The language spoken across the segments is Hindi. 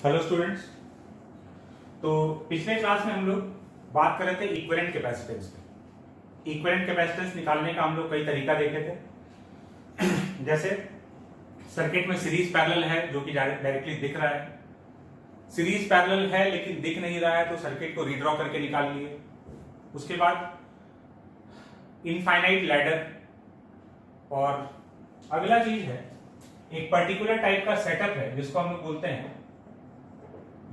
Hello students. तो पिछले क्लास में हम लोग बात कर रहे थे इक्विवेलेंट कैपेसिटेंस पे। इक्विवेलेंट कैपेसिटेंस निकालने का हम लोग कई तरीका देखे थे। जैसे सर्किट में सीरीज पैरेलल है जो कि डायरेक्टली दिख रहा है, सीरीज पैरेलल है लेकिन दिख नहीं रहा है तो सर्किट को रीड्रॉ करके निकाल लिए। उसके बाद इनफाइनाइट लैडर, और अगला चीज है एक पर्टिकुलर टाइप का सेटअप है जिसको हम लोग बोलते हैं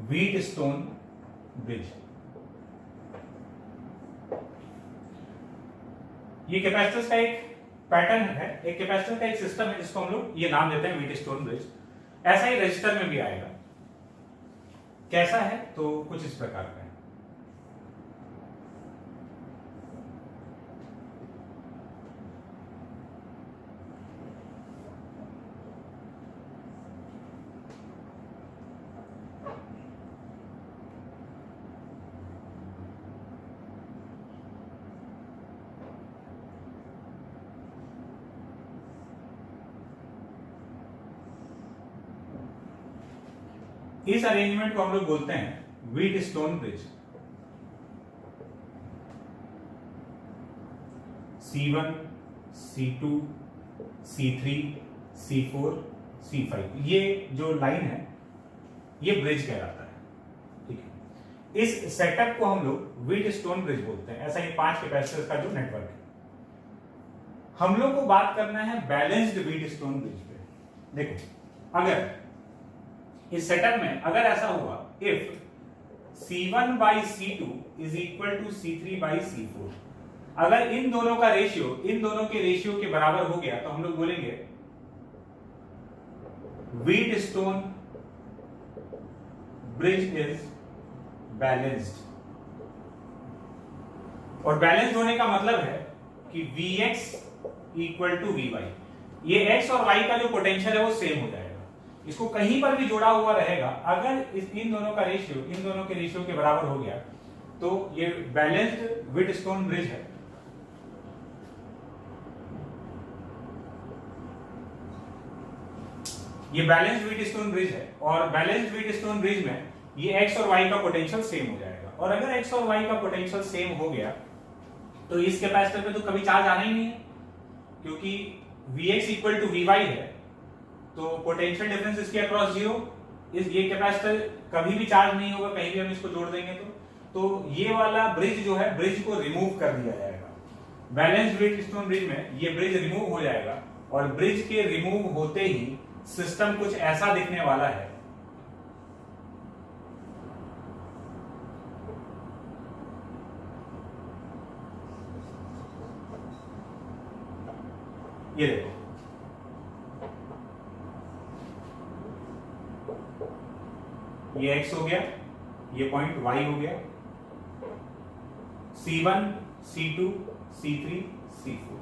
व्हीटस्टोन ब्रिज। ये कैपेसिटर्स का एक पैटर्न है, एक कैपेसिटर का एक सिस्टम है जिसको हम लोग ये नाम देते हैं व्हीटस्टोन ब्रिज। ऐसा ही रजिस्टर में भी आएगा। कैसा है तो कुछ इस प्रकार का है। इस अरेंजमेंट को हम लोग बोलते हैं Wheatstone bridge. C1, C2, C3, C4, C5 ये जो लाइन है ये ब्रिज कहलाता है। ठीक है, इस सेटअप को हम लोग व्हीटस्टोन ब्रिज बोलते हैं। ऐसा ही 5 कैपेसिटर्स का जो नेटवर्क है। हम लोग को बात करना है बैलेंस्ड व्हीटस्टोन ब्रिज पे। देखो, अगर इस सेटअप में अगर ऐसा हुआ if C1 by C2 is equal to C3 by C4, अगर इन दोनों का रेशियो इन दोनों के रेशियो के बराबर हो गया तो हम लोग बोलेंगे व्हीटस्टोन ब्रिज इज बैलेंस्ड। और बैलेंस्ड होने का मतलब है कि Vx इक्वल टू Vy, ये x और y का जो पोटेंशियल है वो सेम हो जाएगा। इसको कहीं पर भी जोड़ा हुआ रहेगा। अगर इन दोनों का रेशियो इन दोनों के रेशियो के बराबर हो गया तो ये बैलेंस्ड व्हीटस्टोन ब्रिज है। ये बैलेंस्ड व्हीटस्टोन ब्रिज है और बैलेंस्ड व्हीटस्टोन ब्रिज में ये x और y का पोटेंशियल सेम हो जाएगा। और अगर x और y का पोटेंशियल सेम हो गया तो इस कैपेसिटर पे तो कभी चार्ज आना ही नहीं है, क्योंकि Vx इक्वल टू Vy है तो पोटेंशियल डिफरेंस इसके अक्रॉस जीरो। इस ये कैपेसिटर कभी भी चार्ज नहीं होगा, कहीं भी हम इसको जोड़ देंगे तो ये वाला ब्रिज जो है ब्रिज को रिमूव कर दिया जाएगा। बैलेंस्ड व्हीटस्टोन ब्रिज में ये ब्रिज रिमूव हो जाएगा और ब्रिज के रिमूव होते ही सिस्टम कुछ ऐसा दिखने वाला है। ये देखो, ये x हो गया, ये पॉइंट y हो गया, C1, C2, C3, C4।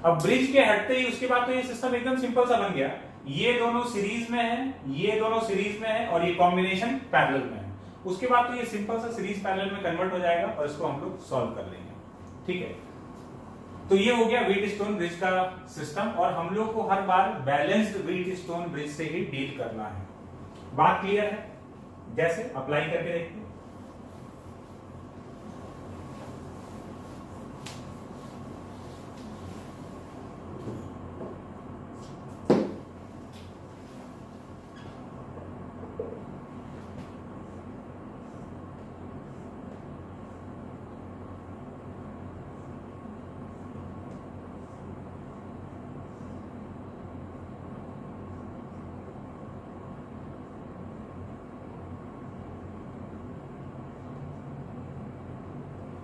अब ब्रिज के हटते ही उसके बाद तो ये सिस्टम एकदम सिंपल सा बन गया। ये दोनों सीरीज में है, ये दोनों सीरीज में है और ये कॉम्बिनेशन पैरेलल में है। उसके बाद तो ये सिंपल सा सीरीज पैरेलल में कन्वर्ट हो जाएगा और इसको हम लोग सॉल्व कर लेंगे। ठीक है, तो ये हो गया व्हीटस्टोन ब्रिज का सिस्टम। और हम लोग को हर बार बैलेंस्ड व्हीटस्टोन ब्रिज से ही डील करना है। बात क्लियर है? जैसे अप्लाई करके देखते हैं।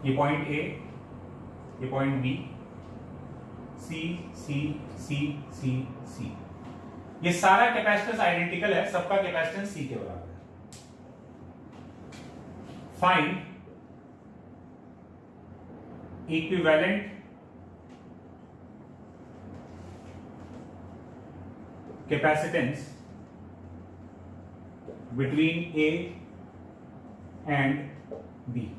ये पॉइंट ए, ये पॉइंट बी, सी सी सी सी सी, ये सारा कैपेसिटेंस आइडेंटिकल है, सबका कैपेसिटेंस सी के बराबर है। Find equivalent capacitance between A and B.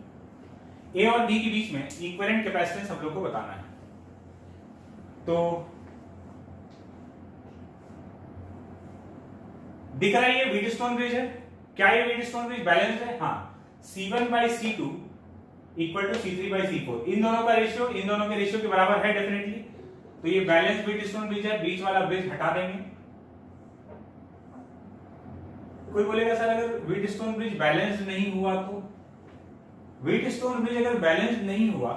A और बी के बीच में इक्विवेलेंट कैपेसिटेंस हम लोग को बताना है। तो दिख रहा है ये व्हीटस्टोन ब्रिज है, क्या ये व्हीटस्टोन ब्रिज बैलेंस्ड है? हाँ, C1 by C2 equal to C3 by C4, इन दोनों का रेशियो इन दोनों के रेशियो के बराबर है डेफिनेटली, तो ये बैलेंस व्हीटस्टोन ब्रिज है, बीच वाला ब्रिज हटा देंगे। कोई बोलेगा सर अगर व्हीटस्टोन ब्रिज बैलेंस नहीं हुआ तो? व्हीटस्टोन ब्रिज अगर बैलेंस नहीं हुआ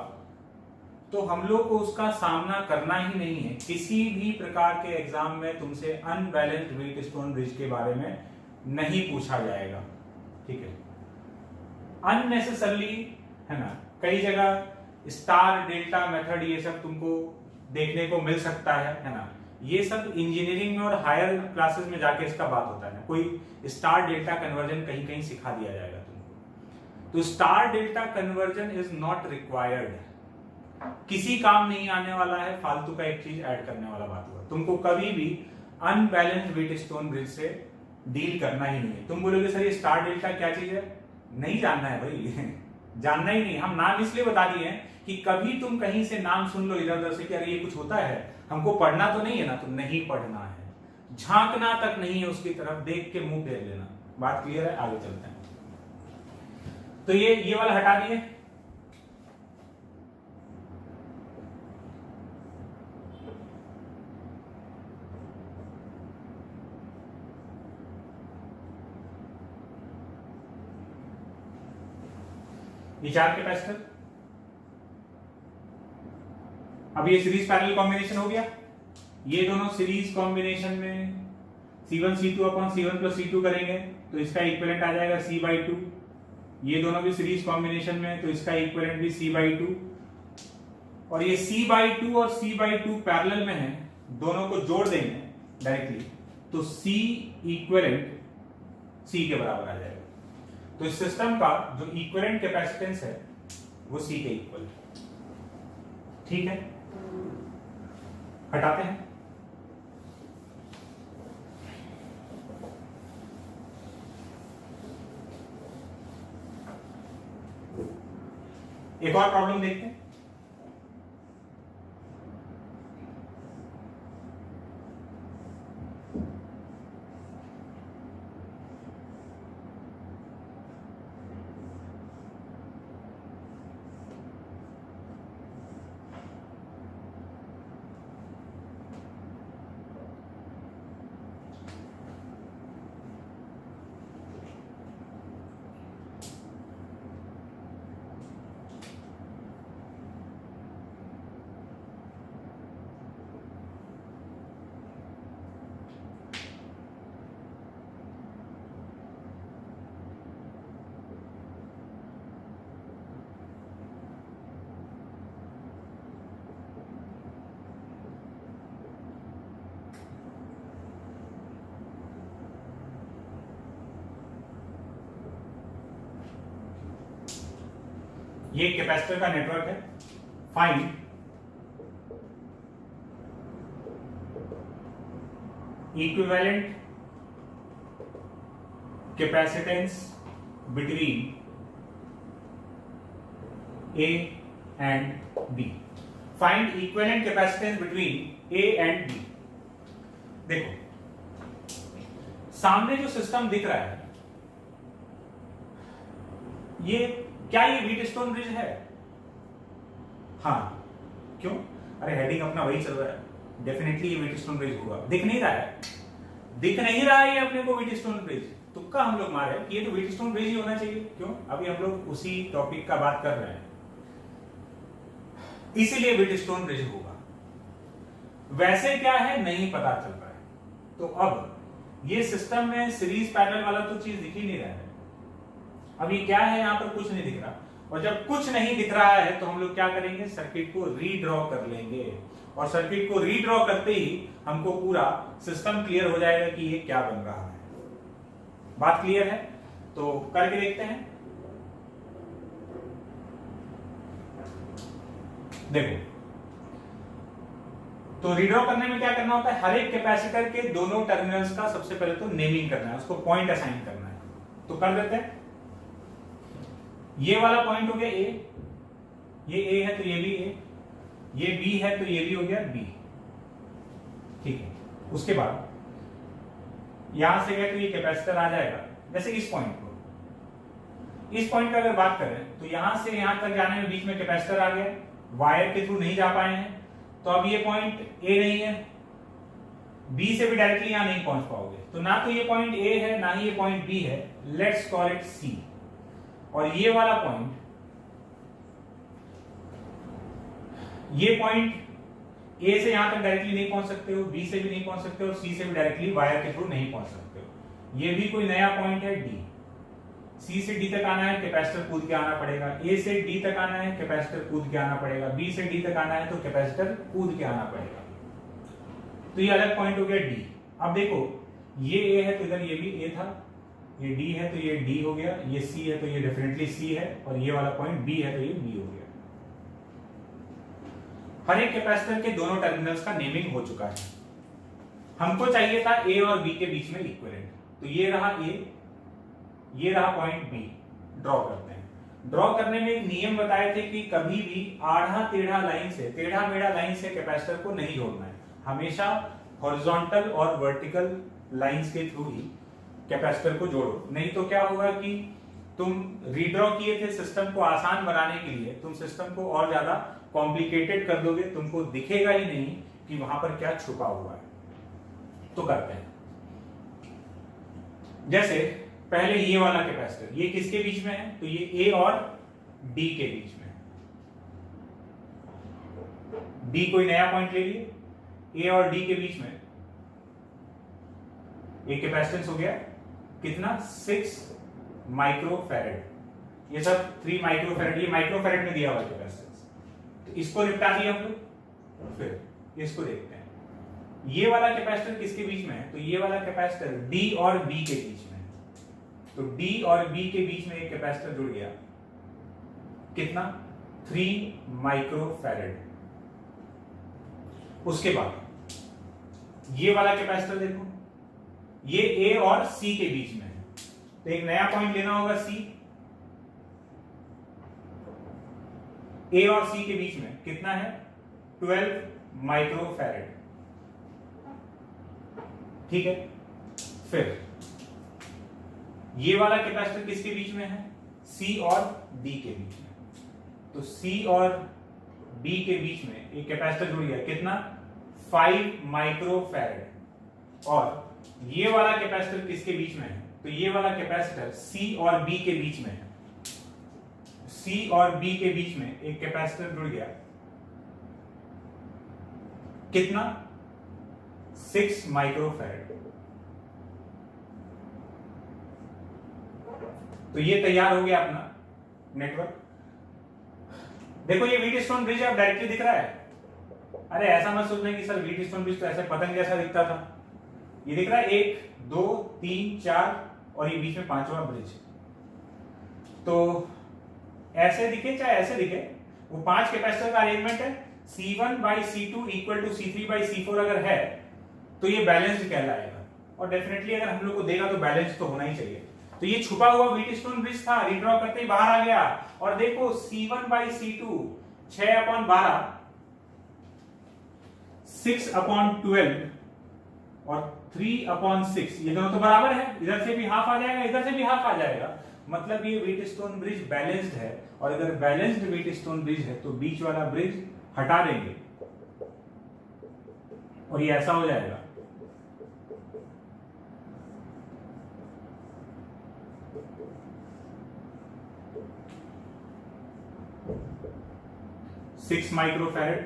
तो हम लोग को उसका सामना करना ही नहीं है। किसी भी प्रकार के एग्जाम में तुमसे अनबैलेंस्ड व्हीटस्टोन ब्रिज के बारे में नहीं पूछा जाएगा, ठीक है। अननेसेसरली है ना, कई जगह स्टार डेल्टा मेथड ये सब तुमको देखने को मिल सकता है ना, ये सब इंजीनियरिंग में और हायर क्लासेस में जाके इसका बात होता है ना, कोई स्टार डेल्टा कन्वर्जन कहीं कहीं सिखा दिया जाएगा तुमको। तो star delta conversion is not required, किसी काम नहीं आने वाला है, फालतू का एक चीज ऐड करने वाला बात हुआ। तुमको कभी भी अनबैलेंस्ड व्हीटस्टोन ब्रिज से डील करना ही नहीं है। तुम बोलोगे सर ये स्टार डेल्टा क्या चीज है? नहीं जानना है भाई जानना ही नहीं। हम नाम इसलिए बता दिए हैं कि कभी तुम कहीं से नाम सुन लो इधर उधर से कि अरे ये कुछ होता है, हमको पढ़ना तो नहीं है ना, तो नहीं पढ़ना है, झांकना तक नहीं है उसकी तरफ, देख के मुंह फेर लेना। बात क्लियर है? आगे चलते हैं। तो ये वाला हटा दिए। ये 4 कैपेसिटर, अब ये सीरीज पैरेलल कॉम्बिनेशन हो गया। ये दोनों सीरीज कॉम्बिनेशन में C1 C2 upon C1 plus C2 करेंगे तो इसका इक्विवेलेंट आ जाएगा C/2। ये दोनों भी सीरीज कॉम्बिनेशन में तो इसका इक्विवेलेंट भी C/2। और ये C/2 और C/2 पैरेलल में है, दोनों को जोड़ देंगे डायरेक्टली तो C इक्विवेलेंट C के बराबर आ जाएगा। तो इस सिस्टम का जो इक्विवेलेंट कैपेसिटेंस है वो C के इक्वल, ठीक है। हटाते हैं। एक और प्रॉब्लम देखते हैं। ये कैपेसिटर का नेटवर्क है। Find equivalent capacitance between A and B। Find equivalent capacitance between A and B। देखो सामने जो सिस्टम दिख रहा है ये क्या ये व्हीटस्टोन ब्रिज है? हाँ, क्यों? अरे हेडिंग अपना वही चल रहा है, डेफिनेटली ये व्हीटस्टोन ब्रिज होगा। दिख नहीं रहा है, दिख नहीं रहा है ये अपने को व्हीटस्टोन ब्रिज। तुक्का हम लोग मारे कि ये तो व्हीटस्टोन ब्रिज ही होना चाहिए। क्यों? अभी हम लोग उसी टॉपिक का बात कर रहे हैं, इसीलिए व्हीटस्टोन ब्रिज होगा। वैसे क्या है नहीं पता चल रहा है। तो अब ये सिस्टम में सीरीज पैरेलल वाला तो चीज दिख ही नहीं रहा है। अभी क्या है, यहां पर कुछ नहीं दिख रहा, और जब कुछ नहीं दिख रहा है तो हम लोग क्या करेंगे, सर्किट को रीड्रॉ कर लेंगे, और सर्किट को रीड्रॉ करते ही हमको पूरा सिस्टम क्लियर हो जाएगा कि ये क्या बन रहा है। बात क्लियर है? तो करके देखते हैं। देखो, तो रीड्रॉ करने में क्या करना होता है, हर एक कैपेसिटर के दोनों टर्मिनल्स का सबसे पहले तो नेमिंग करना है, उसको पॉइंट असाइन करना है। तो कर देते हैं। ये वाला पॉइंट हो गया A, ये A है तो ये भी A, ये B है तो ये भी हो गया B, ठीक है। उसके बाद यहां से गए तो ये कैपेसिटर आ जाएगा, जैसे इस पॉइंट को, इस पॉइंट का अगर बात करें तो यहां से यहां तक जाने में बीच में कैपेसिटर आ गया, वायर के थ्रू नहीं जा पाए हैं, तो अब ये पॉइंट ए नहीं है, बी से भी डायरेक्टली यहां नहीं पहुंच पाओगे, तो ना तो ये पॉइंट ए है ना ही ये पॉइंट बी है, लेट्स कॉल इट सी। और ये वाला पॉइंट, ये पॉइंट ए से यहां तक डायरेक्टली नहीं पहुंच सकते हो, बी से भी नहीं पहुंच सकते हो, सी से भी डायरेक्टली वायर के थ्रू नहीं पहुंच सकते हो। ये भी कोई नया पॉइंट है डी, सी से डी तक आना है कैपेसिटर कूद के आना पड़ेगा, ए से डी तक आना है कैपेसिटर कूद के आना पड़ेगा, बी से डी तक आना है तो कैपेसिटर कूद के आना पड़ेगा। तो ये अलग पॉइंट हो गया डी। अब देखो ये ए है तो इधर ये भी ए था, ये डी है तो ये डी हो गया, ये सी है तो ये डेफिनेटली सी है, और ये वाला पॉइंट बी है तो ये बी हो गया। हर एक कैपेसिटर के दोनों टर्मिनल्स का नेमिंग हो चुका है। हमको चाहिए था ए और बी के बीच में इक्विवेलेंट, तो ये रहा ए, ये रहा पॉइंट बी। ड्रॉ करते हैं। ड्रॉ करने में एक नियम बताए थे कि कभी भी आधा टेढ़ा लाइन से, टेढ़ा मेढ़ा लाइन से कैपेसिटर को नहीं जोड़ना है, हमेशा हॉरिजॉन्टल और वर्टिकल लाइंस के थ्रू ही कैपेसिटर को जोड़ो। नहीं तो क्या होगा कि तुम रीड्रॉ किए थे सिस्टम को आसान बनाने के लिए, तुम सिस्टम को और ज्यादा कॉम्प्लिकेटेड कर दोगे, तुमको दिखेगा ही नहीं कि वहां पर क्या छुपा हुआ है। तो करते हैं, जैसे पहले ये वाला कैपेसिटर, ये किसके बीच में है, तो ये ए और डी के बीच में। डी कोई नया पॉइंट ले लिए, ए और डी के बीच में एक कैपेसिटेंस हो गया कितना, 6 माइक्रोफैरेड। ये सब 3 माइक्रोफैरेड, ये माइक्रोफैरेड में दिया हुआ कैपेसिटेंस। तो इसको निपटा दिया हम लोग। फिर इसको देखते हैं, ये वाला कैपेसिटर किसके बीच में है, तो ये वाला कैपेसिटर डी और बी के बीच में है। तो डी और बी के बीच में एक कैपेसिटर जुड़ गया, कितना, 3 माइक्रोफैरेड। उसके बाद ये वाला कैपेसिटर देखो, ये ए और सी के बीच में है, तो एक नया पॉइंट लेना होगा सी। ए और सी के बीच में कितना है, 12 माइक्रोफैरेड। ठीक है। फिर ये वाला कैपेसिटर किसके बीच में है, सी और डी के बीच में। तो सी और डी के बीच में एक कैपेसिटर जुड़ गया, कितना, 5 माइक्रोफैरेड। और ये वाला कैपेसिटर किसके बीच में है, तो ये वाला कैपेसिटर सी और बी के बीच में है। सी और बी के बीच में एक कैपेसिटर जुड़ गया, कितना, 6 माइक्रोफैरेड। तो ये तैयार हो गया अपना नेटवर्क। देखो ये व्हीटस्टोन ब्रिज अब डायरेक्टली दिख रहा है। अरे ऐसा मत सोचना कि सर व्हीटस्टोन ब्रिज तो ऐसे पतंग जैसा दिखता था। ये दिख रहा है 1 2 3 4 और ये बीच में 5वां ब्रिज। तो ऐसे दिखे चाहे ऐसे दिखे, वो 5 कैपेसिटर का अरेंजमेंट है। C1/C2 इक्वल टू C3/C4 अगर है तो ये बैलेंस्ड कहलाएगा, और डेफिनेटली अगर हम लोग को देगा तो बैलेंस तो होना ही चाहिए। तो ये छुपा हुआ व्हीटस्टोन ब्रिज था, रिड्रॉ करते ही बाहर आ गया। और देखो C1/C2 6/12 6/12 और 3/6, ये दोनों तो बराबर है, इधर से भी हाफ आ जाएगा, इधर से भी हाफ आ जाएगा। मतलब ये व्हीटस्टोन ब्रिज बैलेंस्ड है, और अगर बैलेंस्ड व्हीटस्टोन ब्रिज है तो बीच वाला ब्रिज हटा देंगे और ये ऐसा हो जाएगा। सिक्स माइक्रोफैरेड,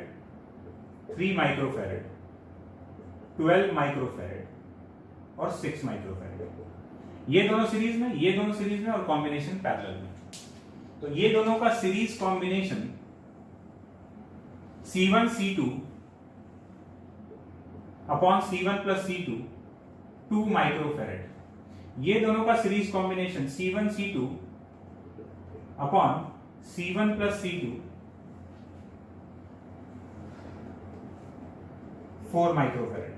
3 माइक्रोफैरेड, 12 माइक्रोफैरेड और 6 माइक्रोफैरेड। ये दोनों सीरीज में, ये दोनों सीरीज में और कॉम्बिनेशन पैरेलल में। तो ये दोनों का series combination C1/C2 upon C1+C2 2 microfarad. ये दोनों का series combination C1/C2 upon C1+C2 4 microfarad.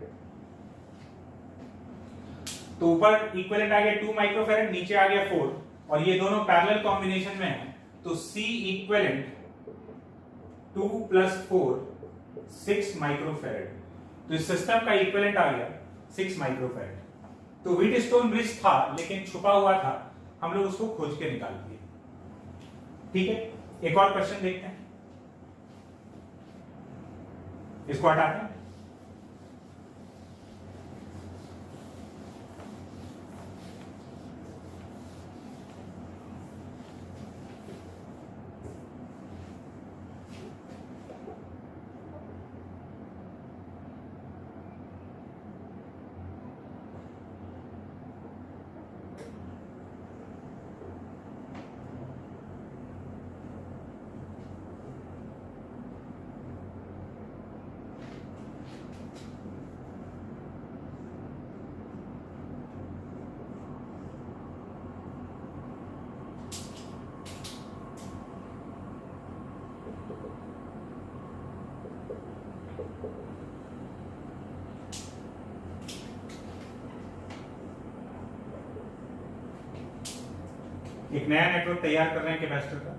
तो ऊपर इक्विवेलेंट आ गया 2 माइक्रोफैरेड, नीचे आ गया 4, और ये दोनों पैरेलल कॉम्बिनेशन में है। तो C इक्विवेलेंट 2 + 4 6 माइक्रोफैरेड। तो इस सिस्टम का इक्विवेलेंट आ गया 6 माइक्रोफैरेड। तो व्हीटस्टोन ब्रिज था लेकिन छुपा हुआ था, हम लोग उसको खोज के निकाल दिए। ठीक है, एक और क्वेश्चन देखते हैं, इसको हटाते हैं। एक नया नेटवर्क तैयार कर रहे हैं कैपेसिटर का।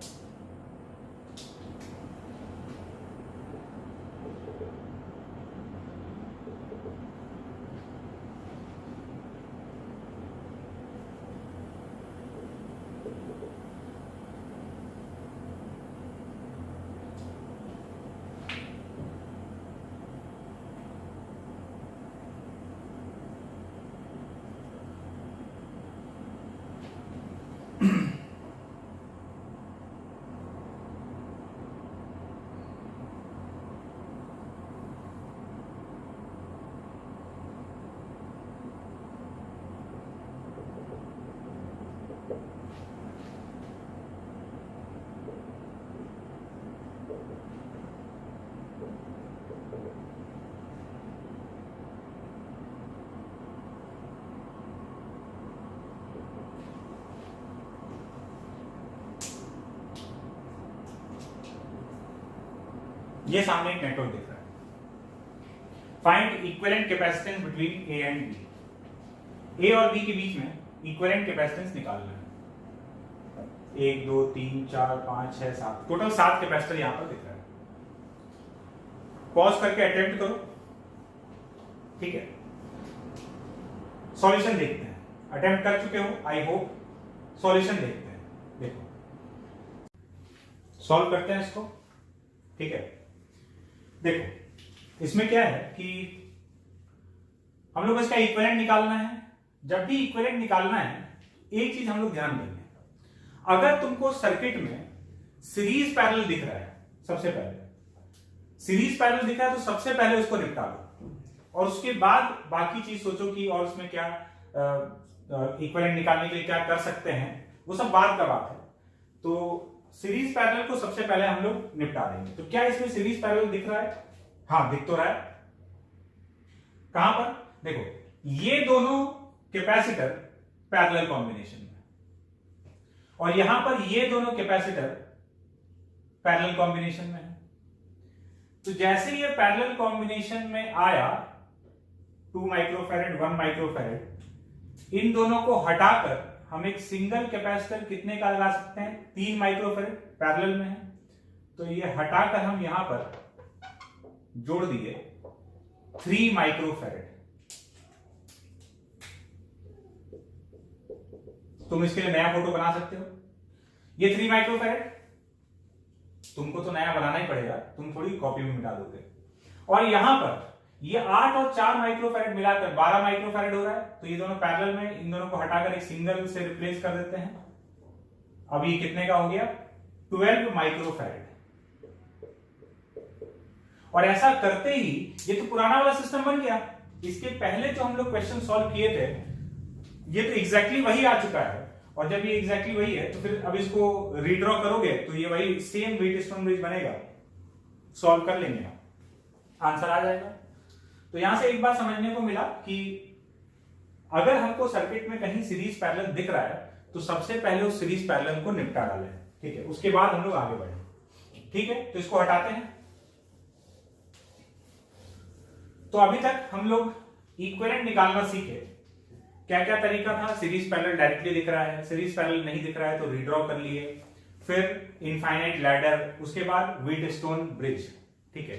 ये सामने एक नेटवर्क दिख रहा है। Find equivalent capacitance between A and B. A और बी के बीच में इक्विवेलेंट कैपेसिटेंस निकालना है। 1 2 3 4 5 6 7, टोटल 7 कैपेसिटर यहां पर दिख रहा है। पॉज करके अटेम्प्ट करो। ठीक है, सॉल्यूशन देखते हैं। अटेम्प्ट कर चुके हो आई होप, सॉल्यूशन देखते हैं। देखो सॉल्व करते हैं इसको। ठीक है, देखो इसमें क्या है कि हम लोग इसका इक्विवेलेंट निकालना है। जब भी इक्विवेलेंट निकालना है, एक चीज हम लोग ध्यान देंगे, अगर तुमको सर्किट में सीरीज पैरेलल दिख रहा है, सबसे पहले सीरीज पैरेलल दिख रहा है तो सबसे पहले उसको निपटा लो, और उसके बाद बाकी चीज सोचो कि और उसमें क्या इक्विवेलेंट निकालने के लिए क्या कर सकते हैं, वो सब बाद का बात है। तो सीरीज पैरेलल को सबसे पहले हम लोग निपटा देंगे। तो क्या इसमें सीरीज पैरेलल दिख रहा है? हाँ, दिख तो रहा है। कहां पर? देखो, ये दोनों कैपेसिटर पैरेलल कॉम्बिनेशन में, और यहां पर ये दोनों कैपेसिटर पैरेलल कॉम्बिनेशन में है। तो जैसे ये पैरेलल कॉम्बिनेशन में आया, 2 माइक्रोफैरेड 1 माइक्रोफैरेड, इन दोनों को हटाकर हम एक सिंगल कैपेसिटर कितने का लगा सकते हैं? 3 माइक्रोफैरेड पैरेलल में है। तो ये हटाकर हम यहां पर जोड़ दिए 3 माइक्रोफैरेड। तुम इसके लिए नया फोटो बना सकते हो। ये 3 माइक्रोफैरेड तुमको तो नया बनाना ही पड़ेगा, तुम थोड़ी कॉपी में मिटा दोगे। और यहां पर ये 8 और 4 माइक्रोफैरेड मिलाकर 12 माइक्रोफैरेड हो रहा है। तो ये दोनों पैरेलल में, इन दोनों को हटाकर एक सिंगल से रिप्लेस कर देते हैं। अब ये कितने का हो गया? 12 माइक्रोफैरेड। और ऐसा करते ही ये तो पुराना वाला सिस्टम बन गया। इसके पहले जो हम लोग क्वेश्चन सॉल्व किए थे, ये तो एग्जैक्टली वही आ चुका है। और जब ये एग्जैक्टली वही है तो फिर अब इसको रीड्रॉ करोगे तो ये वही सेम व्हीटस्टोन ब्रिज बनेगा। सॉल्व कर लेंगे, आंसर आ जाएगा। तो यहां से एक बात समझने को मिला कि अगर हमको सर्किट में कहीं सीरीज पैरेलल दिख रहा है तो सबसे पहले उस सीरीज पैरेलल को निपटा डालें। ठीक है, उसके बाद हम लोग आगे बढ़े। ठीक है, तो इसको हटाते हैं। तो अभी तक हम लोग इक्विवेलेंट निकालना सीखे। क्या क्या तरीका था? सीरीज पैरेलल डायरेक्टली दिख रहा है, सीरीज पैरेलल नहीं दिख रहा है तो रीड्रॉ कर लिए, फिर इनफाइनाइट लैडर, उसके बाद व्हीटस्टोन ब्रिज। ठीक है,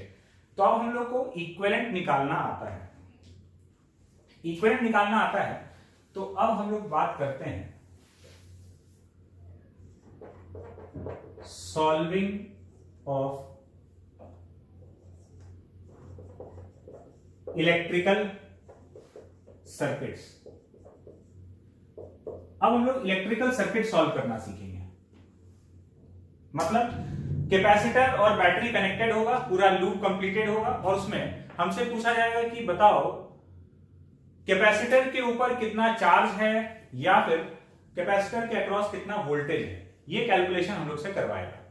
तो अब हम लोग को इक्विवेलेंट निकालना आता है। इक्विवेलेंट निकालना आता है तो अब हम लोग बात करते हैं सॉल्विंग ऑफ इलेक्ट्रिकल सर्किट्स। अब हम लोग इलेक्ट्रिकल सर्किट सॉल्व करना सीखेंगे। मतलब कैपेसिटर और बैटरी कनेक्टेड होगा, पूरा लूप कंप्लीटेड होगा, और उसमें हमसे पूछा जाएगा कि बताओ कैपेसिटर के ऊपर कितना चार्ज है या फिर कैपेसिटर के अक्रॉस कितना वोल्टेज है। ये कैलकुलेशन हम लोग से करवाएगा।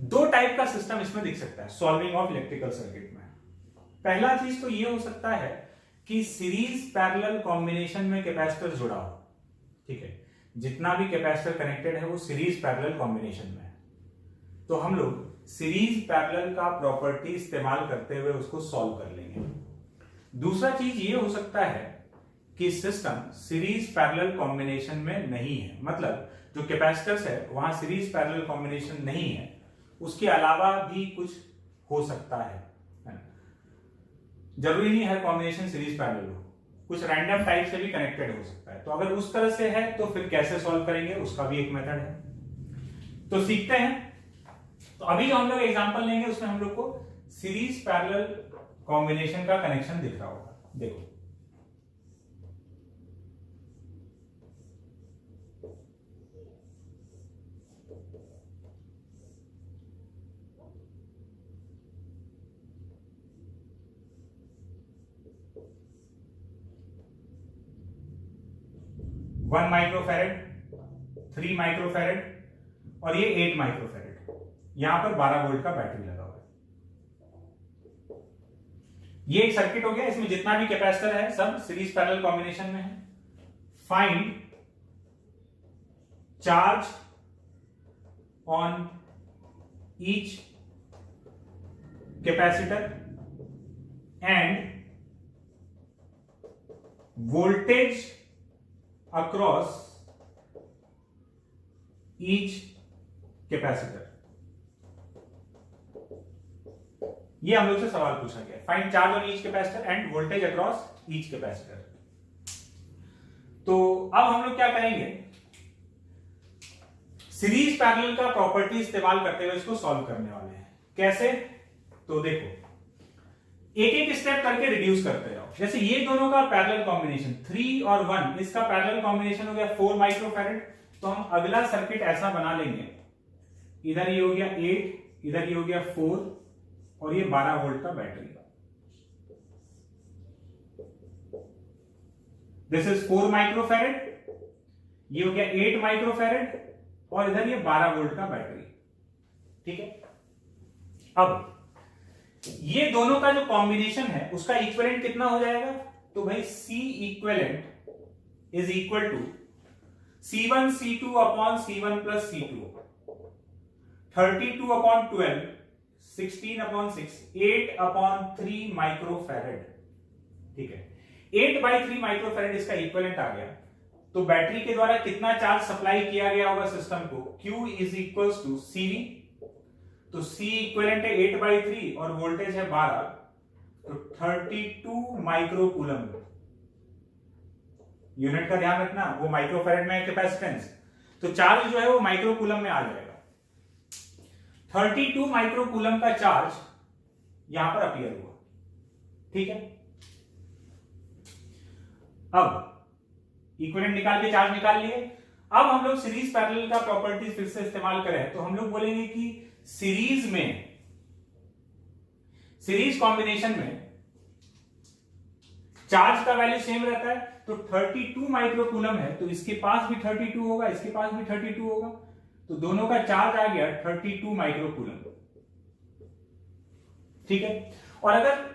दो टाइप का सिस्टम इसमें दिख सकता है सॉल्विंग ऑफ इलेक्ट्रिकल सर्किट में। पहला चीज तो ये हो सकता है कि सीरीज पैरेलल कॉम्बिनेशन में कैपेसिटर जुड़ा हो, ठीक है, जितना भी कैपेसिटर कनेक्टेड है वो सीरीज पैरेलल कॉम्बिनेशन में है। तो हम लोग सीरीज पैरेलल का प्रॉपर्टी इस्तेमाल करते हुए उसको सॉल्व कर लेंगे। दूसरा चीज ये हो सकता है कि सिस्टम सीरीज पैरेलल कॉम्बिनेशन में नहीं है, मतलब जो कैपेसिटर्स है वहां सीरीज पैरेलल कॉम्बिनेशन नहीं है, उसके अलावा भी कुछ हो सकता है। जरूरी नहीं है कॉम्बिनेशन सीरीज पैरेलल हो, कुछ रैंडम टाइप से भी कनेक्टेड हो सकता है। तो अगर उस तरह से है तो फिर कैसे सॉल्व करेंगे, उसका भी एक मेथड है। तो सीखते हैं। तो अभी जो हम लोग एग्जांपल लेंगे उसमें हम लोग को सीरीज पैरेलल कॉम्बिनेशन का कनेक्शन दिख रहा होगा। देखो, वन माइक्रोफैरेड, 3 माइक्रोफैरेड और ये 8 माइक्रोफैरेड। यहां पर 12 वोल्ट का बैटरी लगा हुआ है। ये एक सर्किट हो गया, इसमें जितना भी कैपेसिटर है सब सीरीज पैरेलल कॉम्बिनेशन में है। Find charge on each capacitor end voltage across each capacitor. ये हम लोग से सवाल पूछा गया, find charge on each capacitor end voltage across each capacitor. तो अब हम लोग क्या करेंगे, सीरीज पैरेलल का प्रॉपर्टी इस्तेमाल करते हुए इसको सॉल्व करने वाले हैं। कैसे? तो देखो, एक एक स्टेप करके रिड्यूस करते जाओ। जैसे ये दोनों का पैरेलल कॉम्बिनेशन 3 और 1, इसका पैरेलल कॉम्बिनेशन हो गया 4 माइक्रोफैरेड। तो हम अगला सर्किट ऐसा बना लेंगे, इधर ये हो गया 8, इधर ये हो गया 4 और ये 12 वोल्ट का बैटरी। दिस इज 4 माइक्रोफैरेड, ये हो गया 8 माइक्रोफैरेड और इधर ये 12 वोल्ट का बैटरी। ठीक है, अब ये दोनों का जो कॉम्बिनेशन है उसका इक्विवेलेंट कितना हो जाएगा? तो भाई C equivalent is equal to C1 C2 upon C1 plus C2, 32 upon 12, 16 upon 6, 8 upon 3 microfarad. ठीक है, 8/3 माइक्रोफैरेड इसका इक्विवेलेंट आ गया। तो बैटरी के द्वारा कितना चार्ज सप्लाई किया गया होगा सिस्टम को? Q is equal to CV। तो C इक्विवेलेंट है 8/3 और वोल्टेज है 12, तो 32 माइक्रोकूलम। यूनिट का ध्यान रखना, वो माइक्रोफैरेड में है कैपेसिटेंस, तो चार्ज जो है वो माइक्रोकूलम में आ जाएगा। 32 माइक्रोकूलम का चार्ज यहां पर अपीयर हुआ। ठीक है, अब इक्विवेलेंट निकाल के चार्ज निकाल लिए। अब हम लोग सीरीज पैरेलल का प्रॉपर्टी फिर से इस्तेमाल करें तो हम लोग बोलेंगे कि सीरीज में, सीरीज कॉम्बिनेशन में चार्ज का वैल्यू सेम रहता है। तो 32 माइक्रोकूलम है तो इसके पास भी 32 होगा, इसके पास भी 32 होगा, तो दोनों का चार्ज आ गया 32 माइक्रोकूलम। ठीक है, और अगर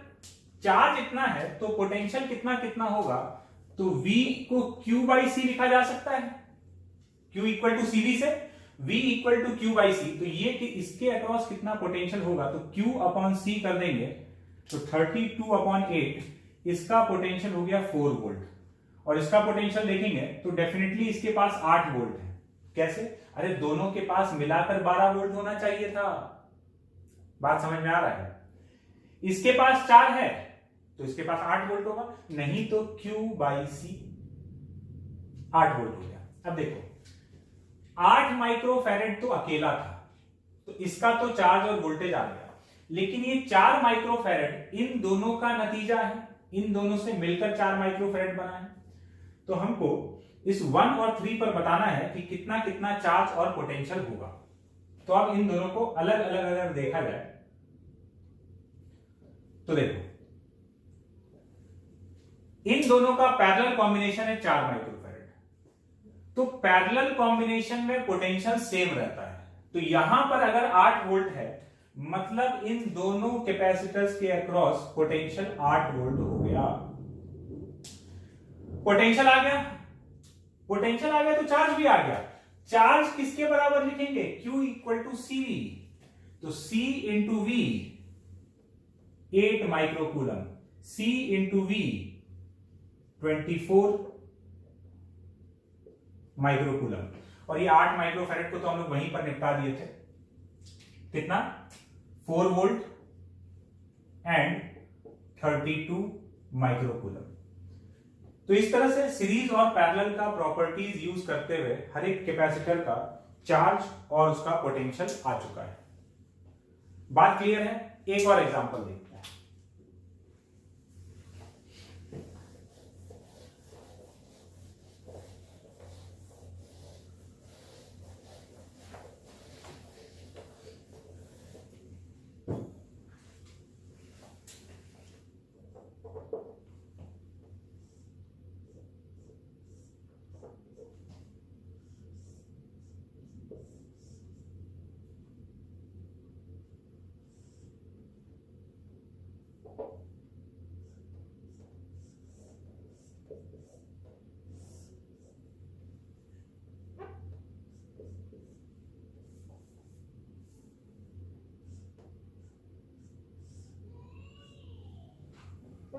चार्ज इतना है तो पोटेंशियल कितना कितना होगा? तो V को Q/C लिखा जा सकता है, Q इक्वल टू CV से V इक्वल टू Q/C। तो ये कि इसके अक्रॉस कितना पोटेंशियल होगा, तो Q अपॉन C कर देंगे, तो 32 अपॉन 8, इसका पोटेंशियल हो गया 4 वोल्ट, और इसका पोटेंशियल देखेंगे तो डेफिनेटली इसके पास 8 वोल्ट है। कैसे? अरे दोनों के पास मिलाकर 12 वोल्ट होना चाहिए था। बात समझ में आ रहा है? इसके पास 4 है तो इसके पास 8 वोल्ट होगा, नहीं तो Q/C 8 वोल्ट हो गया। अब देखो 8 माइक्रोफैरेड तो अकेला था, तो इसका तो चार्ज और वोल्टेज आ गया, लेकिन ये 4 माइक्रोफैरेड इन दोनों का नतीजा है, इन दोनों से मिलकर 4 माइक्रोफैरेड बना है। तो हमको इस 1 और 3 पर बताना है कि कितना कितना चार्ज और पोटेंशियल होगा। तो अब इन दोनों को अलग अलग अगर देखा जाए तो देखो इन दोनों का पैरेलल कॉम्बिनेशन है 4 माइक्रोफैरेड, तो पैरेलल कॉम्बिनेशन में पोटेंशियल सेम रहता है। तो यहां पर अगर 8 वोल्ट है, मतलब इन दोनों कैपेसिटर्स के अक्रॉस पोटेंशियल 8 वोल्ट हो गया। पोटेंशियल आ गया, पोटेंशियल आ गया तो चार्ज भी आ गया। चार्ज किसके बराबर लिखेंगे? Q इक्वल टू CV, तो C into V 8 microcoulomb, C into V 24 microcoulomb. और ये 8 माइक्रोफैरेड को तो हम लोग वहीं पर निपटा दिए थे, कितना 4 वोल्ट एंड 32 माइक्रोकूलम। तो इस तरह से सीरीज और पैरेलल का प्रॉपर्टीज यूज करते हुए हर एक कैपेसिटर का चार्ज और उसका पोटेंशियल आ चुका है। बात क्लियर है? एक और एग्जांपल देखते हैं।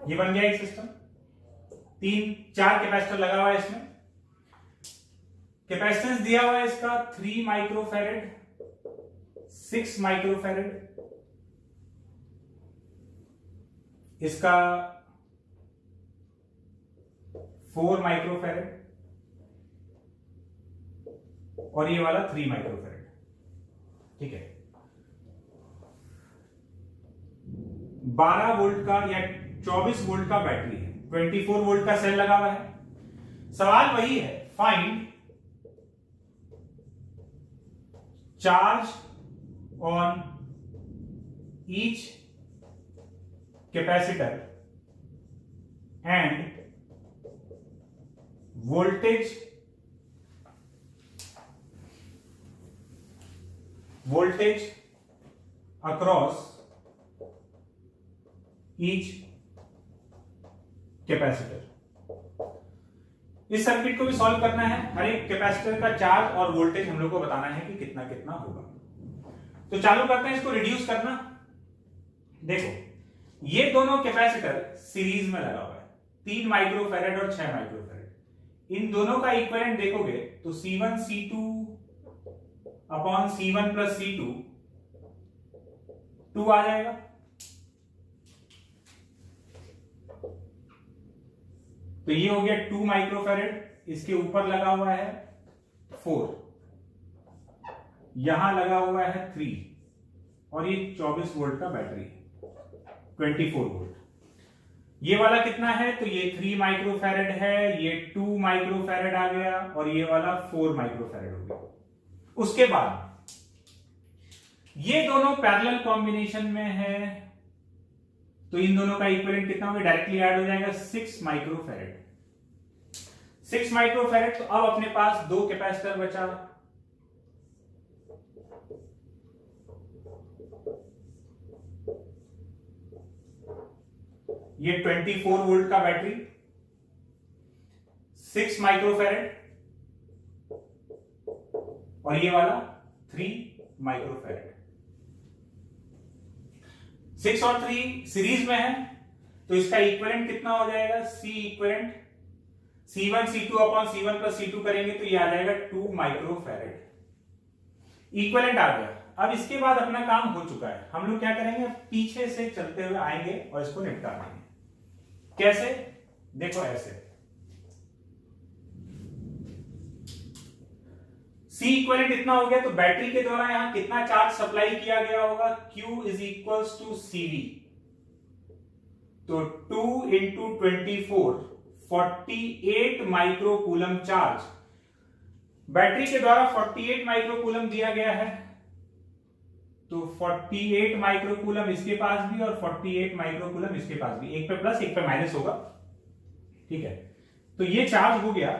ये बन गया एक सिस्टम, 4 कैपेसिटर लगा हुआ है इसमें। कैपेसिटेंस दिया हुआ है इसका 3 माइक्रोफैरेड, 6 माइक्रोफैरेड, इसका 4 माइक्रोफैरेड और ये वाला 3 माइक्रोफैरेड। ठीक है, 12 वोल्ट का या 24 वोल्ट का बैटरी है, 24 वोल्ट का सेल लगा हुआ है। सवाल वही है, find charge on each capacitor end voltage across each capacitor. इस सर्किट को भी सॉल्व करना है, हर एक कैपेसिटर का चार्ज और वोल्टेज हम लोग को बताना है कि कितना कितना होगा। तो चालू करते हैं इसको रिड्यूस करना। देखो ये दोनों कैपेसिटर सीरीज में लगा हुआ है, 3 माइक्रोफैरेड और 6 माइक्रोफैरेड। इन दोनों का इक्विवेलेंट देखोगे तो C1 C2 upon C1 plus C2 2 आ जाएगा। तो ये हो गया 2 माइक्रोफैरेड, इसके ऊपर लगा हुआ है 4, यहां लगा हुआ है 3 और ये 24 वोल्ट का बैटरी है, 24 वोल्ट। ये वाला कितना है? तो ये 3 माइक्रोफैरेड है, ये 2 माइक्रोफैरेड आ गया और ये वाला 4 माइक्रोफैरेड हो गया। उसके बाद ये दोनों पैरेलल कॉम्बिनेशन में है, तो इन दोनों का इक्विवेलेंट कितना होगा? डायरेक्टली ऐड हो जाएगा 6 माइक्रोफैरेड। 6 माइक्रोफैरेड। तो अब अपने पास 2 कैपेसिटर बचा, ये 24 वोल्ट का बैटरी, 6 माइक्रोफैरेड और ये वाला 3 माइक्रोफैरेड। 6 और 3 सीरीज में है, तो इसका इक्विवेलेंट कितना हो जाएगा? C equivalent C1 C2 upon C1 plus C2 करेंगे तो ये आ जाएगा 2 माइक्रोफैरेड। इक्विवेलेंट आ गया। अब इसके बाद अपना काम हो चुका है, हम लोग क्या करेंगे? पीछे से चलते हुए आएंगे और इसको निपटा देंगे। कैसे? देखो ऐसे, सी इक्वलेंट इतना हो गया, तो बैटरी के द्वारा यहां कितना चार्ज सप्लाई किया गया होगा, Q is equals to CV। तो 2 इंटू 24 48 माइक्रोकूलम चार्ज बैटरी के द्वारा 48 माइक्रोकूलम दिया गया है। तो 48 माइक्रोकूलम इसके पास भी और 48 माइक्रोकूलम इसके पास भी, एक पे प्लस एक पे माइनस होगा, ठीक है। तो ये चार्ज हो गया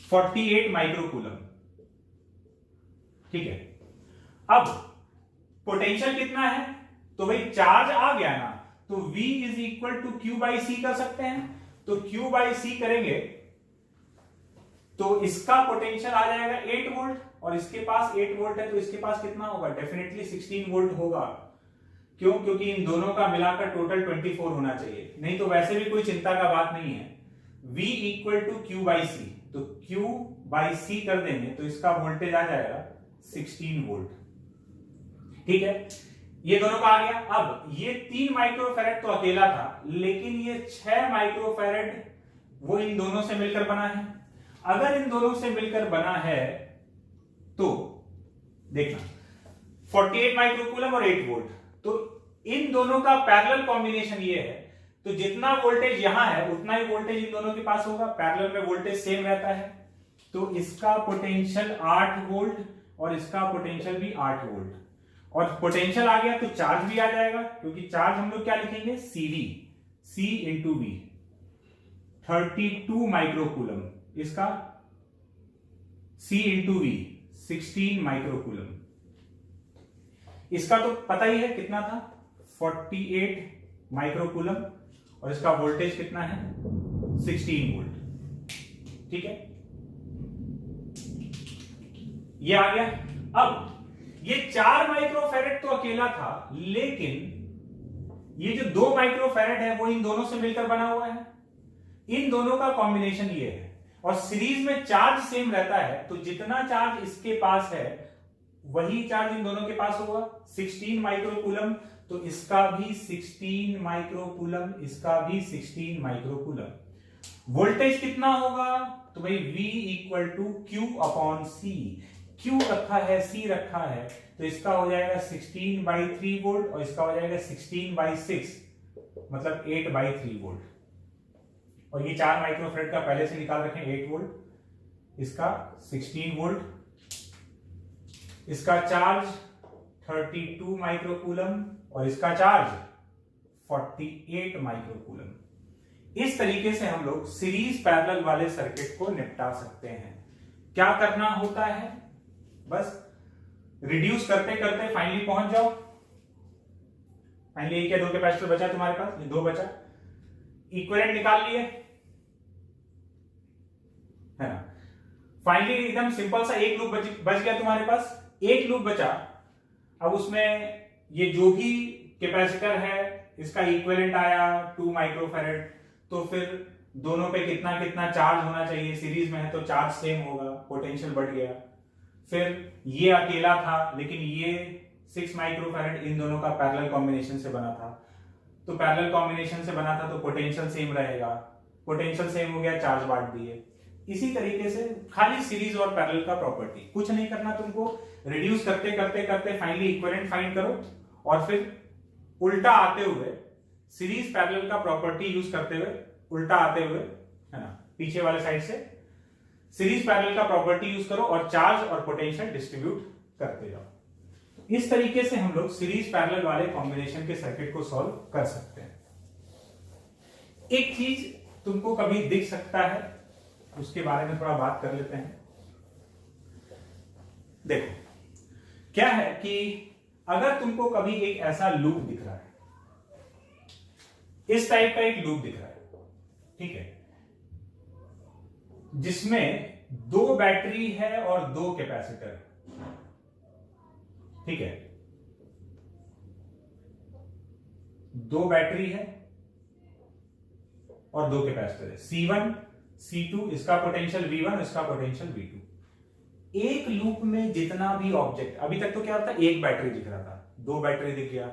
48 माइक्रोकूलम, ठीक है। अब पोटेंशियल कितना है, तो भाई चार्ज आ गया ना, तो V is equal to Q by C कर सकते हैं। तो Q बाई सी करेंगे तो इसका पोटेंशियल आ जाएगा 8 वोल्ट, और इसके पास 8 वोल्ट है, तो इसके पास कितना होगा, डेफिनेटली 16 वोल्ट होगा। क्यों, क्योंकि इन दोनों का मिलाकर टोटल 24 होना चाहिए, नहीं तो वैसे भी कोई चिंता का बात नहीं है। V equal to Q by C, तो Q बाई सी कर देंगे तो इसका वोल्टेज आ जाएगा 16 वोल्ट, ठीक है। ये दोनों का आ गया। अब ये 3 माइक्रोफैरेड तो अकेला था, लेकिन ये 6 माइक्रोफैरेड वो इन दोनों से मिलकर बना है। अगर इन दोनों से मिलकर बना है तो देखना 48 माइक्रोकूलम और 8 वोल्ट, तो इन दोनों का पैरेलल कॉम्बिनेशन ये है, तो जितना वोल्टेज यहां है उतना ही वोल्टेज इन दोनों के पास होगा, पैरेलल में वोल्टेज सेम रहता है। तो इसका पोटेंशियल 8 वोल्ट और इसका पोटेंशियल भी 8 वोल्ट, और पोटेंशियल आ गया तो चार्ज भी आ जाएगा, क्योंकि चार्ज हम लोग क्या लिखेंगे, CV, C into V, 32 microcoulomb, इसका C इंटू V 16 माइक्रोकूलम। इसका तो पता ही है कितना था, 48 माइक्रोकूलम, और इसका वोल्टेज कितना है, 16 वोल्ट, ठीक है। ये आ गया। अब ये 4 माइक्रोफैरेड तो अकेला था, लेकिन ये जो 2 माइक्रोफैरेड है वो इन दोनों से मिलकर बना हुआ है। इन दोनों का कॉम्बिनेशन ये है, और सीरीज में चार्ज सेम रहता है, तो जितना चार्ज इसके पास है वही चार्ज इन दोनों के पास होगा। 16 माइक्रोकूलम, तो इसका भी 16 माइक्रोकूलम, इसका भी 16 माइक्रोकूलम। वोल्टेज कितना होगा, तो भाई V equal to Q upon C। Q रखा है, C रखा है, तो इसका हो जाएगा 16 बाई 3 वोल्ट, और इसका हो जाएगा 16 बाई 6, मतलब 8 बाई 3 वोल्ट। और ये 4 माइक्रोफैरेड का पहले से निकाल रखें 8 वोल्ट, इसका 16 वोल्ट, इसका चार्ज 32 माइक्रोकूलम, और इसका चार्ज 48 माइक्रोकूलम। इस तरीके से हम लोग सीरीज पैरेलल वाले सर्किट को निपटा सकते हैं। क्या करना होता है, बस रिड्यूस करते करते फाइनली पहुंच जाओ। फाइनली एक या 2 कैपेसिटर बचा तुम्हारे पास, ये 2 बचा, इक्विवेलेंट निकाल लिए, है ना। फाइनली एकदम सिंपल सा एक लूप बच गया तुम्हारे पास, एक लूप बचा। अब उसमें ये जो भी कैपेसिटर है इसका इक्विवेलेंट आया 2 माइक्रोफैरेड, तो फिर दोनों पे कितना कितना चार्ज होना चाहिए, सीरीज में है तो चार्ज सेम होगा, पोटेंशियल बढ़ गया। फिर ये अकेला था, लेकिन ये 6 माइक्रोफैरेड इन दोनों का पैरेलल कॉम्बिनेशन से बना था, तो पैरेलल कॉम्बिनेशन से बना था तो पोटेंशियल सेम रहेगा, पोटेंशियल सेम हो गया, चार्ज बांट दिए। इसी तरीके से खाली सीरीज और पैरेलल का प्रॉपर्टी, कुछ नहीं करना तुमको, रिड्यूस करते करते करते फाइनली इक्विवेलेंट फाइंड करो, और फिर उल्टा आते हुए सीरीज पैरेलल का प्रॉपर्टी यूज करते हुए, उल्टा आते हुए, है ना, पीछे वाले साइड से सीरीज पैरेलल का प्रॉपर्टी यूज करो और चार्ज और पोटेंशियल डिस्ट्रीब्यूट करते जाओ। इस तरीके से हम लोग सीरीज पैरेलल वाले कॉम्बिनेशन के सर्किट को सॉल्व कर सकते हैं। एक चीज तुमको कभी दिख सकता है, उसके बारे में थोड़ा बात कर लेते हैं। देखो क्या है कि अगर तुमको कभी एक ऐसा लूप दिख रहा है, इस टाइप का एक लूप दिख रहा है, ठीक है, जिसमें 2 बैटरी है और 2 कैपेसिटर, ठीक है, 2 बैटरी है और 2 कैपेसिटर है, C1 C2, इसका पोटेंशियल V1, इसका पोटेंशियल V2। एक लूप में जितना भी ऑब्जेक्ट, अभी तक तो क्या होता, एक बैटरी दिख रहा था, 2 बैटरी दिख गया,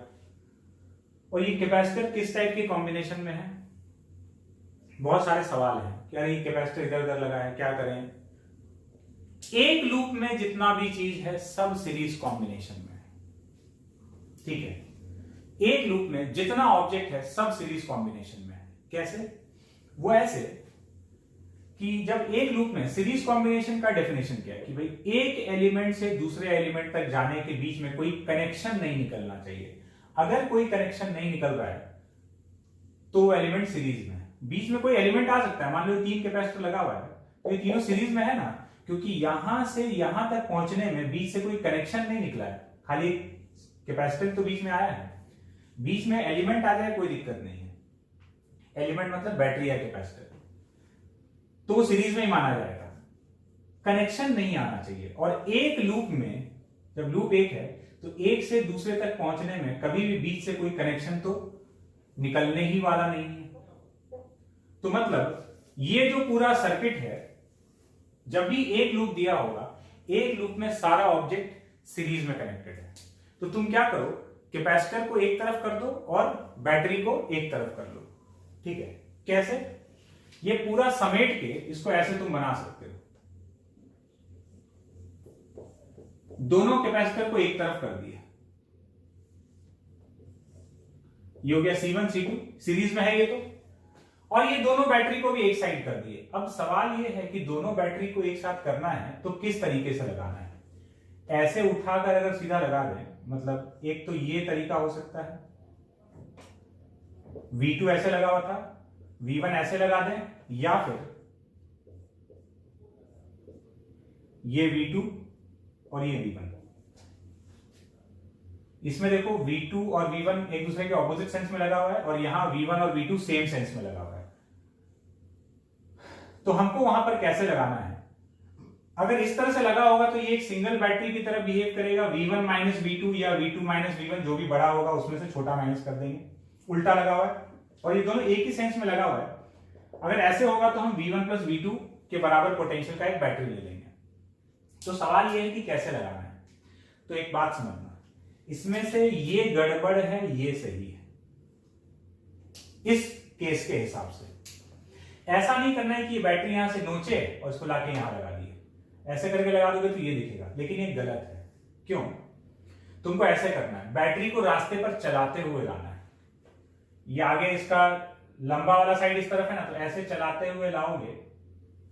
और ये कैपेसिटर किस टाइप के कॉम्बिनेशन में है, बहुत सारे सवाल हैं कि अरे कैपेसिटर इधर उधर लगा है, क्या करें। एक लूप में जितना भी चीज है सब सीरीज कॉम्बिनेशन में है, ठीक है। एक लूप में जितना ऑब्जेक्ट है सब सीरीज कॉम्बिनेशन में है। कैसे? वो ऐसे कि जब एक लूप में सीरीज कॉम्बिनेशन का डेफिनेशन क्या है कि भाई एक एलिमेंट से दूसरे एलिमेंट तक जाने के बीच में कोई कनेक्शन नहीं निकलना चाहिए। अगर कोई कनेक्शन नहीं निकल रहा है तो वो एलिमेंट सीरीज में है। बीच में कोई एलिमेंट आ सकता है, मान लो 3 कैपेसिटर लगा हुआ है तो ये तीनों सीरीज में है ना, क्योंकि यहां से यहां तक पहुंचने में बीच से कोई कनेक्शन नहीं निकला है, खाली कैपेसिटर तो बीच में आया है। बीच में एलिमेंट आ जाए कोई दिक्कत नहीं है, एलिमेंट मतलब बैटरी या कैपेसिटर, तो वो सीरीज में ही माना जाएगा। कनेक्शन नहीं आना चाहिए। और एक लूप में जब लूप एक है तो एक से दूसरे तक पहुंचने में कभी भी बीच से कोई कनेक्शन तो निकलने ही वाला नहीं है। तो मतलब ये जो पूरा सर्किट है, जब भी एक लूप दिया होगा, एक लूप में सारा ऑब्जेक्ट सीरीज में कनेक्टेड है। तो तुम क्या करो, कैपेसिटर को एक तरफ कर दो और बैटरी को एक तरफ कर लो, ठीक है। कैसे? ये पूरा समेट के इसको ऐसे तुम बना सकते हो, दोनों कैपेसिटर को एक तरफ कर दिया, ये हो गया C1 C2, सीरीज में है ये तो। और ये दोनों बैटरी को भी एक साइड कर दिए। अब सवाल ये है कि दोनों बैटरी को एक साथ करना है तो किस तरीके से लगाना है। ऐसे उठाकर अगर सीधा लगा दें, मतलब एक तो ये तरीका हो सकता है, V2 ऐसे लगा हुआ था, V1 ऐसे लगा दें, या फिर ये V2 और ये V1। इसमें देखो V2 और V1 एक दूसरे के ऑपोजिट सेंस में लगा हुआ है और यहां V1 और V2 सेम सेंस में लगा हुआ है। तो हमको वहां पर कैसे लगाना है? अगर इस तरह से लगा होगा तो ये एक सिंगल बैटरी की तरह बिहेव करेगा, V1 माइनस V2 या V2 माइनस V1 जो भी बड़ा होगा उसमें से छोटा माइनस कर देंगे। उल्टा लगा हुआ है और ये दोनों एक ही सेंस में लगा हुआ है। अगर ऐसे होगा तो हम V1 प्लस V2 के बराबर पोटेंशियल का एक बैटरी ले लेंगे। तो सवाल ये है कि कैसे लगाना है। तो एक बात समझना, इसमें से ये गड़बड़ है, ये सही है इस केस के हिसाब से। ऐसा नहीं करना है कि ये बैटरी यहां से नोचे और इसको लाके यहां लगा दिए, ऐसे करके लगा दोगे तो ये दिखेगा, लेकिन ये गलत है। क्यों? तुमको ऐसे करना है, बैटरी को रास्ते पर चलाते हुए लाना है। ये आगे इसका लंबा वाला साइड इस तरफ है ना, तो ऐसे चलाते हुए लाओगे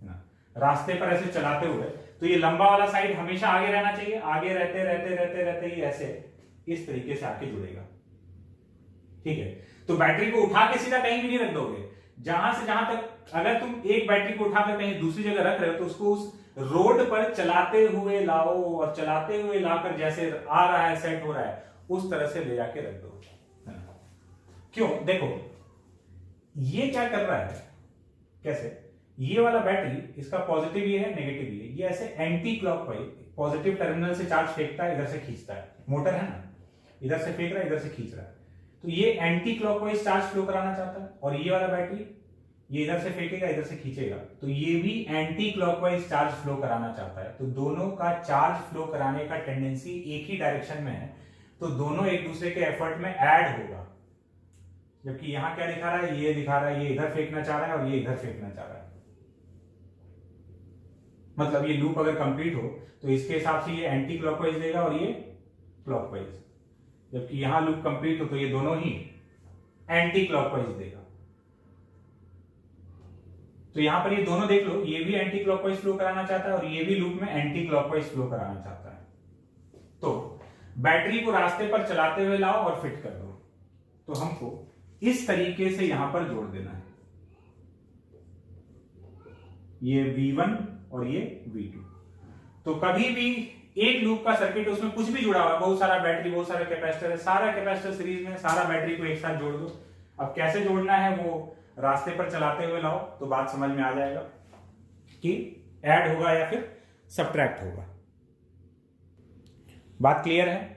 ना, रास्ते पर ऐसे चलाते हुए, तो ये लंबा वाला साइड हमेशा आगे रहना चाहिए। आगे रहते रहते रहते रहते ये ऐसे इस तरीके से आके जुड़ेगा, ठीक है। तो बैटरी को उठा के सीधा कहीं भी नहीं रख दोगे, जहां से जहां तक अगर तुम एक बैटरी को उठाकर कहीं दूसरी जगह रख रहे हो तो उसको उस रोड पर चलाते हुए लाओ और चलाते हुए लाकर जैसे आ रहा है, सेट हो रहा है, उस तरह से ले जाके रख दो। क्यों? देखो ये क्या कर रहा है, कैसे? ये वाला बैटरी, इसका पॉजिटिव ये है, नेगेटिव ये, ये ऐसे एंटी क्लॉकवाइज पॉजिटिव टर्मिनल से चार्ज फेंकता है, इधर से खींचता है। मोटर है ना, इधर से फेंक रहा है, इधर से खींच रहा है, तो ये एंटी क्लॉकवाइज चार्ज फ्लो कराना चाहता है। और ये वाला बैटरी ये इधर से फेंकेगा, इधर से खींचेगा, तो ये भी एंटी क्लॉकवाइज चार्ज फ्लो कराना चाहता है। तो दोनों का चार्ज फ्लो कराने का टेंडेंसी एक ही डायरेक्शन में है, तो दोनों एक दूसरे के एफर्ट में ऐड होगा। जबकि यहां क्या दिखा रहा है, ये दिखा रहा है ये इधर फेंकना चाह रहा है और ये इधर फेंकना चाह रहा है। मतलब ये लूप अगर कंप्लीट हो तो इसके हिसाब से ये एंटी क्लॉकवाइज देगा और ये क्लॉकवाइज, जबकि यहां लूप कंप्लीट हो तो ये दोनों ही एंटी क्लॉकवाइज देगा। तो यहां पर ये दोनों देख लो, ये भी एंटी क्लॉकवाइज फ्लो कराना चाहता है और ये भी लूप में एंटी क्लॉकवाइज फ्लो कराना चाहता है। तो बैटरी को रास्ते पर चलाते हुए लाओ और फिट कर दो। तो हमको इस तरीके से यहां पर जोड़ देना है, ये V1 और ये V2। तो कभी भी एक लूप का सर्किट, उसमें कुछ भी जुड़ा हुआ है, बहुत सारा बैटरी, बहुत सारा कैपेसिटर है, सारा कैपेसिटर सीरीज में, सारा बैटरी को एक साथ जोड़ दो। अब कैसे जोड़ना है वो रास्ते पर चलाते हुए लाओ तो बात समझ में आ जाएगा कि ऐड होगा या फिर सब्ट्रैक्ट होगा। बात क्लियर है?